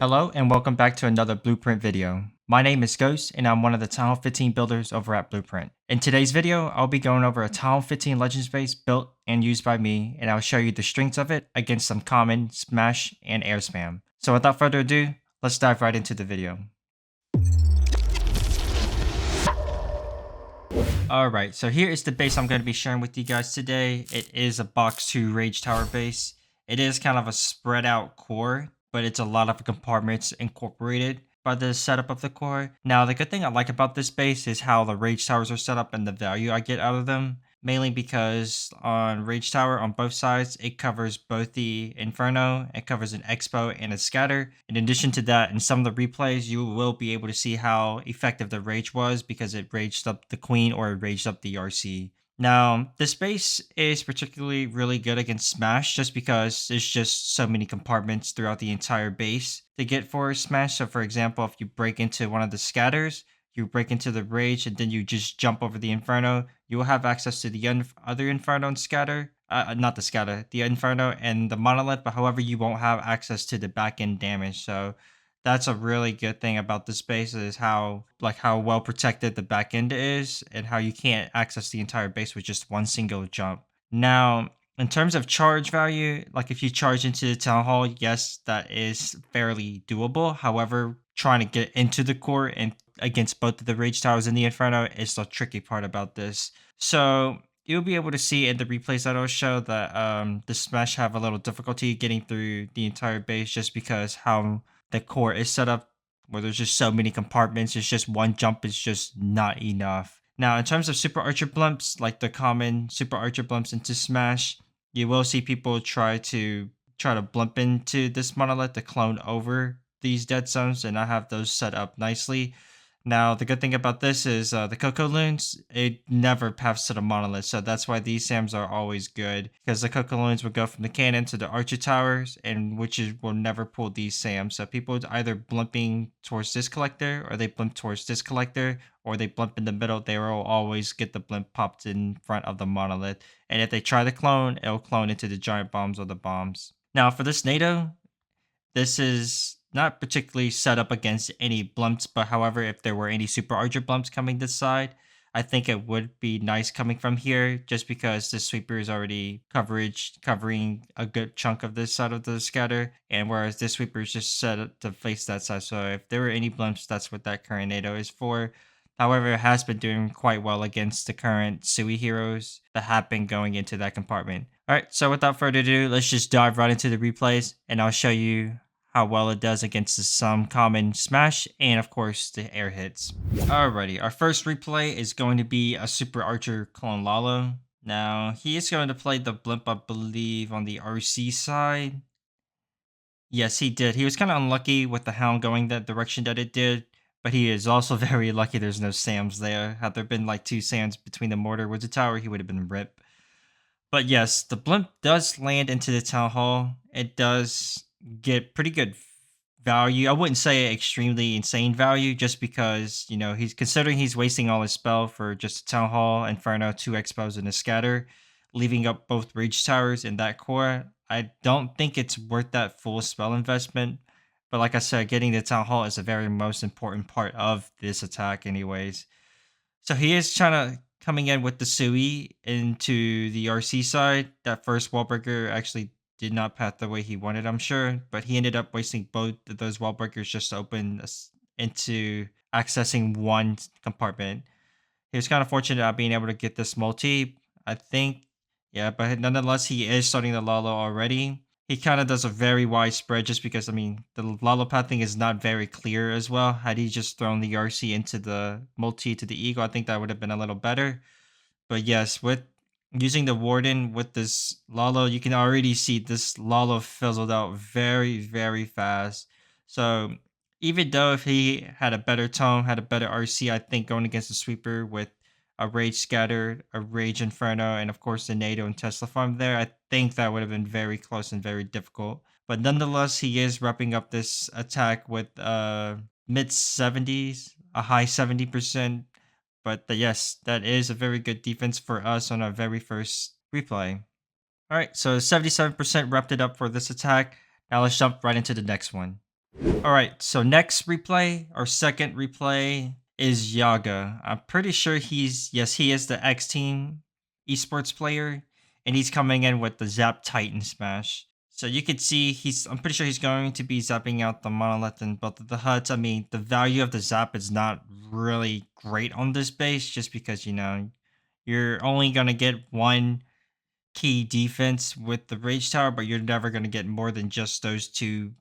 Hello and welcome back to another Blueprint video. My name is Ghost and I'm one of the TH15 builders over at Blueprint. In today's video, I'll be going over a TH15 Legends base built and used by me, and I'll show you the strengths of it against some common smash and air spam. So without further ado, let's dive right into the video. Alright, so here is the base I'm going to be sharing with you guys today. It is a box 2 Rage Tower base. It is kind of a spread out core, but it's a lot of compartments incorporated by the setup of the core. Now, the good thing I like about this base is how the Rage Towers are set up and the value I get out of them. Mainly because on Rage Tower on both sides, it covers both the Inferno, it covers an Expo and a Scatter. In addition to that, in some of the replays, you will be able to see how effective the Rage was because it raged up the Queen or it raged up the RC. Now, this base is particularly really good against Smash just because there's just so many compartments throughout the entire base to get for Smash. So for example, if you break into one of the Scatters, you break into the Rage and then you just jump over the Inferno, you will have access to the other Inferno and Scatter. Not the Scatter, the Inferno and the Monolith, but however, you won't have access to the back end damage. So that's a really good thing about this base is how well protected the back end is and how you can't access the entire base with just one single jump. Now, in terms of charge value, like if you charge into the Town Hall, yes, that is fairly doable. However, trying to get into the core and against both of the Rage Towers and the Inferno is the tricky part about this. So you'll be able to see in the replays that I'll show that the Smash have a little difficulty getting through the entire base just because how the core is set up where there's just so many compartments. It's just one jump is just not enough. Now, in terms of Super Archer Blimps, like the common Super Archer Blimps into Smash, you will see people try to blimp into this monolith to clone over these dead zones, and I have those set up nicely. Now, the good thing about this is the CoC loons, it never paths to the monolith, so that's why these SAMs are always good, because the CoC loons will go from the cannon to the archer towers, and will never pull these SAMs. So people either blimping towards this collector, or they blimp towards this collector, or they blimp in the middle, they will always get the blimp popped in front of the monolith. And if they try to clone, it'll clone into the giant bombs or the bombs. Now, for this NATO, this is not particularly set up against any blimps, but however, if there were any Super Archer blimps coming this side, I think it would be nice coming from here just because the sweeper is already covering a good chunk of this side of the scatter, and whereas this sweeper is just set up to face that side. So if there were any blimps, that's what that current NATO is for. However, it has been doing quite well against the current Sui heroes that have been going into that compartment. Alright, so without further ado, let's just dive right into the replays and I'll show you how well it does against some common smash and of course the air hits. Alrighty, our first replay is going to be a Super Archer clone Lalo. Now, he is going to play the blimp, I believe, on the RC side. Yes, he did. He was kind of unlucky with the Hound going that direction that it did, but he is also very lucky there's no SAMs there. Had there been like 2 SAMs between the mortar with the tower, he would have been ripped. But yes, the blimp does land into the Town Hall. It does get pretty good value. I wouldn't say extremely insane value just because, you know, he's wasting all his spell for just a Town Hall, Inferno, 2 Expos, and a Scatter, leaving up both Rage Towers in that core. I don't think it's worth that full spell investment. But like I said, getting the Town Hall is the very most important part of this attack anyways. So he is coming in with the Sui into the RC side. That first wall breaker actually did not path the way he wanted, I'm sure, but he ended up wasting both of those wall breakers just to open into accessing one compartment. He was kind of fortunate at being able to get this multi, I think. Yeah, but nonetheless, he is starting the Lalo already. He kind of does a very wide spread just because, I mean, the Lalo pathing is not very clear as well. Had he just thrown the RC into the multi to the Eagle, I think that would have been a little better. But yes, with using the Warden with this Lalo, you can already see this Lalo fizzled out very, very fast. So even though if he had a better tone, had a better RC, I think going against the sweeper with a Rage Scatter, a Rage Inferno, and of course the NATO and Tesla farm there, I think that would have been very close and very difficult. But nonetheless, he is wrapping up this attack with mid 70s, a high 70%. But yes, that is a very good defense for us on our very first replay. Alright, so 77% wrapped it up for this attack. Now let's jump right into the next one. Alright, so next replay, our second replay is Yaga. I'm pretty sure yes, he is the X Team esports player, and he's coming in with the Zap Titan Smash. So you can see I'm pretty sure he's going to be zapping out the monolith and both of the huts. I mean, the value of the zap is not really great on this base just because, you're only going to get one key defense with the Rage Tower, but you're never going to get more than just those two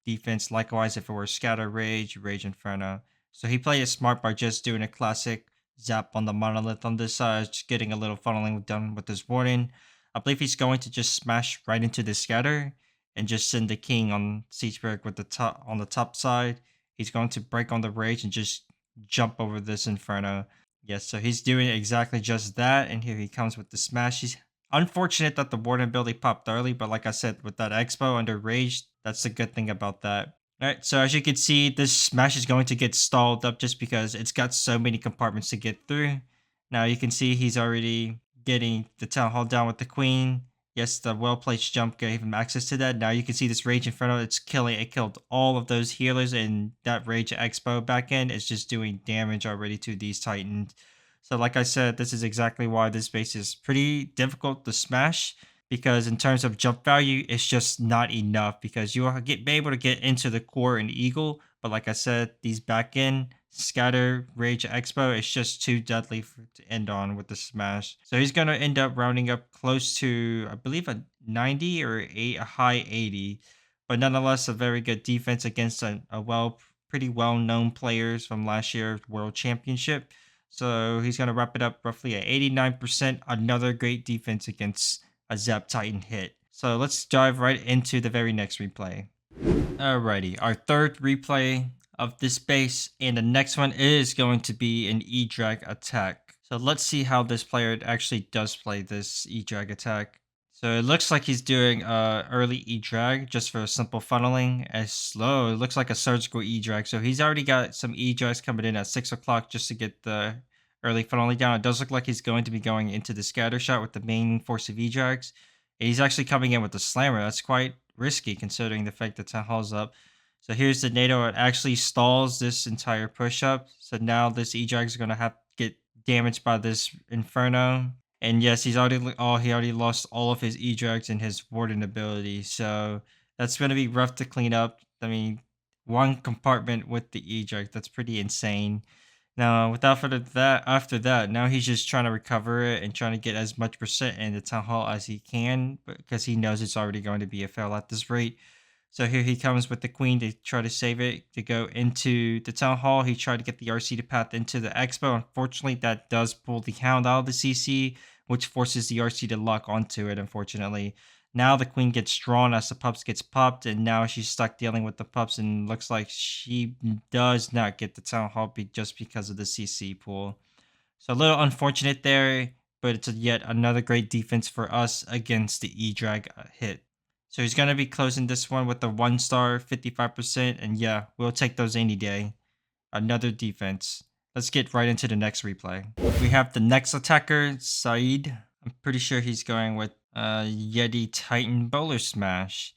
defense. Likewise, if it were Scatter Rage, Rage Inferno. So he played it smart by just doing a classic zap on the monolith on this side, just getting a little funneling done with his warden. I believe he's going to just smash right into the scatter and just send the king on Siegeberg with the top on the top side. He's going to break on the rage and just jump over this inferno. Yes, so he's doing exactly just that, and here he comes with the smash. He's unfortunate that the warden ability popped early, but like I said, with that expo under rage, that's the good thing about that. Alright, so as you can see, this smash is going to get stalled up just because it's got so many compartments to get through. Now you can see he's already getting the town hall down with the queen. Yes, the well-placed jump gave him access to that. Now you can see this Rage Inferno, it killed all of those healers, and that Rage Expo back end is just doing damage already to these Titans. So like I said, this is exactly why this base is pretty difficult to smash, because in terms of jump value, it's just not enough because you will be able to get into the core and eagle. But like I said, these back end scatter rage expo, it's just too deadly to end on with the smash. So he's going to end up rounding up close to, I believe, a 90 or a high 80. But nonetheless, a very good defense against pretty well-known players from last year's World Championship. So he's going to wrap it up roughly at 89%. Another great defense against a Zap Titan hit. So let's dive right into the very next replay. Alrighty, our third replay of this base, and the next one is going to be an E-Drag attack. So let's see how this player actually does play this E-Drag attack. So it looks like he's doing early E-Drag just for a simple funneling. As slow, it looks like a surgical E-Drag. So he's already got some E-Drags coming in at 6 o'clock just to get the early funneling down. It does look like he's going to be going into the scatter shot with the main force of E-Drags. He's actually coming in with the slammer. That's quite risky considering the fact that Town Hall's up. So here's the NATO. It actually stalls this entire push-up. So now this E-Drag is going to have to get damaged by this Inferno. And yes, he already lost all of his E-Drags and his Warden ability. So that's going to be rough to clean up. I mean, one compartment with the E-Drag, that's pretty insane. Now, without further after that, now he's just trying to recover it and trying to get as much percent in the Town Hall as he can, because he knows it's already going to be a fail at this rate. So here he comes with the queen to try to save it, to go into the Town Hall. He tried to get the RC to path into the Expo. Unfortunately, that does pull the Hound out of the CC, which forces the RC to lock onto it, unfortunately. Now the queen gets drawn as the pups gets popped, and now she's stuck dealing with the pups, and looks like she does not get the Town Hall just because of the CC pool. So a little unfortunate there, but it's yet another great defense for us against the E-Drag hit. So he's going to be closing this one with a 1-star, 55%, and yeah, we'll take those any day. Another defense. Let's get right into the next replay. We have the next attacker, Saeed. I'm pretty sure he's going with Yeti Titan Bowler Smash.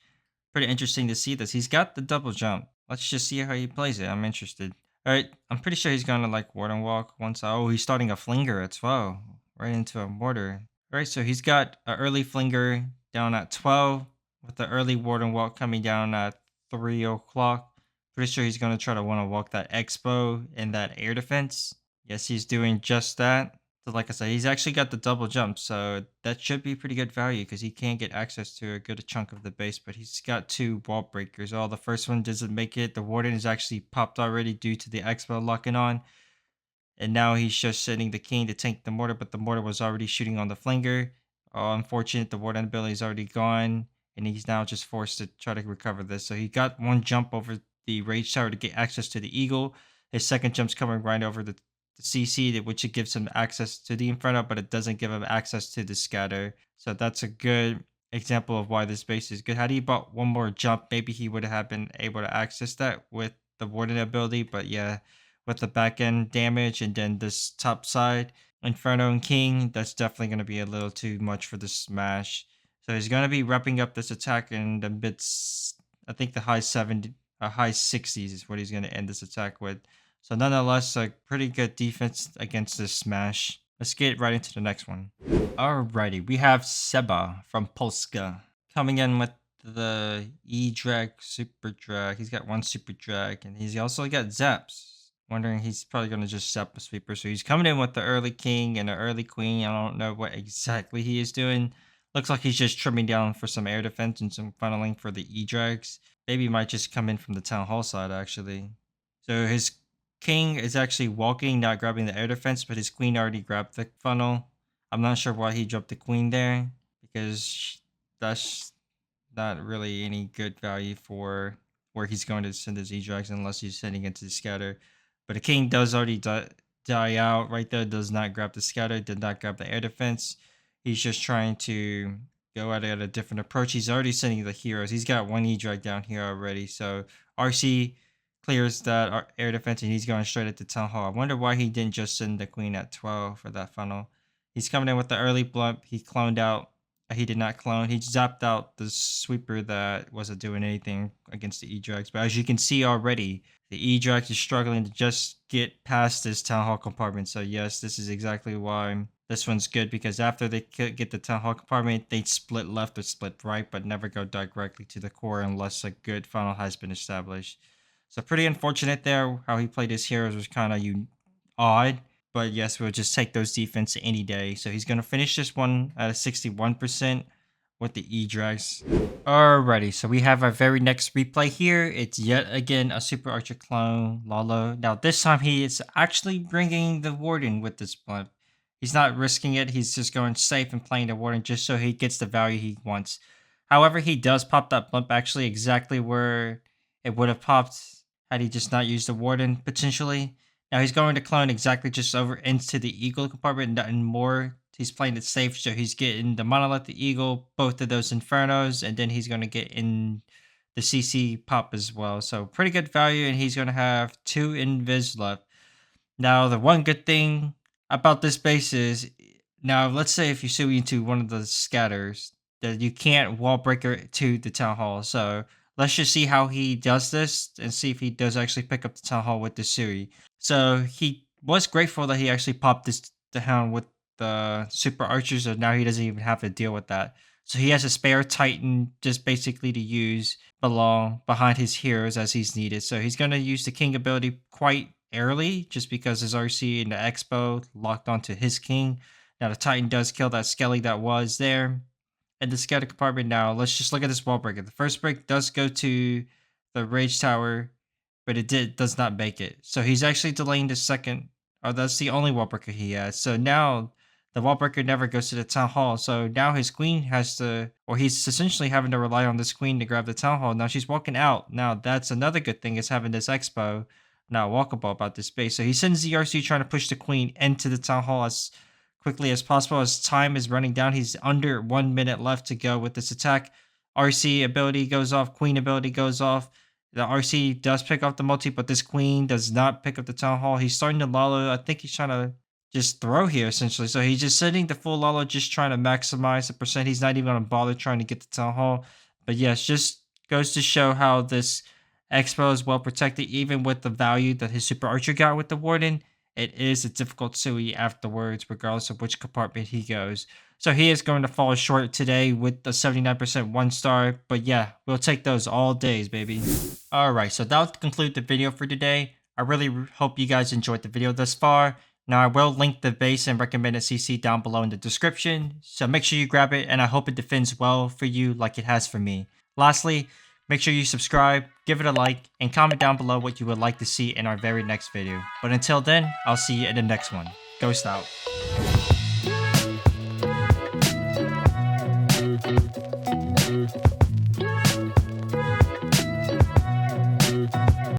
Pretty interesting to see this. He's got the double jump. Let's just see how he plays it. I'm interested. Alright, I'm pretty sure he's gonna like Warden Walk once. Oh, he's starting a Flinger as well. Right into a Mortar. Alright, so he's got an early Flinger down at 12, with the early Warden Walk coming down at 3 o'clock. Pretty sure he's gonna try to want to walk that Expo in that air defense. Yes, he's doing just that. So like I said, he's actually got the double jump, so that should be pretty good value because he can get access to a good chunk of the base, but he's got 2 wall breakers. Oh, the first one doesn't make it. The Warden is actually popped already due to the Expo locking on. And now he's just sending the king to tank the mortar, but the mortar was already shooting on the flinger. Oh, unfortunate, the Warden ability is already gone, and he's now just forced to try to recover this. So he got one jump over the Rage Tower to get access to the Eagle. His second jump's coming right over the CC, which it gives him access to the Inferno, but it doesn't give him access to the Scatter. So that's a good example of why this base is good. Had he bought one more jump, maybe he would have been able to access that with the Warden ability, but yeah, with the back end damage and then this top side Inferno and King, that's definitely going to be a little too much for the smash. So he's going to be repping up this attack in the I think the high 70, a high 60s is what he's going to end this attack with. So nonetheless, a pretty good defense against this smash. Let's get right into the next one. Alrighty, we have Seba from Polska coming in with the E-Drag Super Drag. He's got one Super Drag, and he's also got Zaps. Wondering he's probably going to just Zap a Sweeper. So he's coming in with the early King and the early Queen. I don't know what exactly he is doing. Looks like he's just trimming down for some air defense and some funneling for the E-Drags. Maybe he might just come in from the Town Hall side, actually. So his King is actually walking, not grabbing the air defense, but his Queen already grabbed the funnel. I'm not sure why he dropped the Queen there, because that's not really any good value for where he's going to send his E-Drags unless he's sending it to the scatter. But the King does already die out right there, does not grab the scatter, did not grab the air defense. He's just trying to go at it at a different approach. He's already sending the heroes. He's got one E-Drag down here already. So RC clears that air defense and he's going straight at the Town Hall. I wonder why he didn't just send the Queen at 12 for that funnel. He's coming in with the early blimp. He cloned out. He did not clone. He zapped out the sweeper that wasn't doing anything against the E-Drags. But as you can see already, the E-Drags is struggling to just get past this Town Hall compartment. So yes, this is exactly why this one's good, because after they get the Town Hall compartment, they split left or split right, but never go directly to the core unless a good funnel has been established. So pretty unfortunate there. How he played his heroes was kind of odd. But yes, we'll just take those defense any day. So he's going to finish this one at a 61% with the E-Drags. Alrighty, so we have our very next replay here. It's yet again a Super Archer clone, Lalo. Now this time he is actually bringing the Warden with this blimp. He's not risking it. He's just going safe and playing the Warden just so he gets the value he wants. However, he does pop that blimp actually exactly where it would have popped had he just not used the Warden potentially. Now he's going to clone exactly just over into the Eagle compartment, nothing more. He's playing it safe, so he's getting the Monolith, the Eagle, both of those Infernos, and then he's going to get in the CC pop as well. So pretty good value, and he's going to have 2 Invis left. Now the one good thing about this base is, now let's say if you swing into one of the scatters, that you can't wall breaker to the Town Hall. So let's just see how he does this and see if he does actually pick up the Town Hall with the Suri. So he was grateful that he actually popped the Hound with the Super Archers, so now he doesn't even have to deal with that. So he has a spare Titan just basically to use behind his heroes as he's needed. So he's going to use the King ability quite early just because his RC and the Expo locked onto his King. Now the Titan does kill that Skelly that was there. And the scatter compartment now, let's just look at this wall breaker. The first break does go to the Rage Tower, but it does not make it. So he's actually delaying the second. Oh, that's the only wall breaker he has. So now the wall breaker never goes to the Town Hall. So now his Queen has to, or he's essentially having to rely on this Queen to grab the Town Hall. Now she's walking out. Now that's another good thing, is having this Expo now walkable about this space. So he sends the RC trying to push the Queen into the Town Hall as quickly as possible. As time is running down, he's under 1 minute left to go with this attack. RC ability goes off, Queen ability goes off. The RC does pick up the multi, but this Queen does not pick up the Town Hall. He's starting to Lalo. I think he's trying to just throw here essentially. So he's just sending the full Lalo, just trying to maximize the percent. He's not even going to bother trying to get the Town Hall. But yes, just goes to show how this Expo is well protected, even with the value that his Super Archer got with the Warden. It is a difficult Sui afterwards, regardless of which compartment he goes. So he is going to fall short today with the 79% 1-star. But yeah, we'll take those all days, baby. Alright, so that'll conclude the video for today. I really hope you guys enjoyed the video thus far. Now I will link the base and recommended CC down below in the description. So make sure you grab it, and I hope it defends well for you like it has for me. Lastly, make sure you subscribe, give it a like, and comment down below what you would like to see in our very next video. But until then, I'll see you in the next one. Ghost out.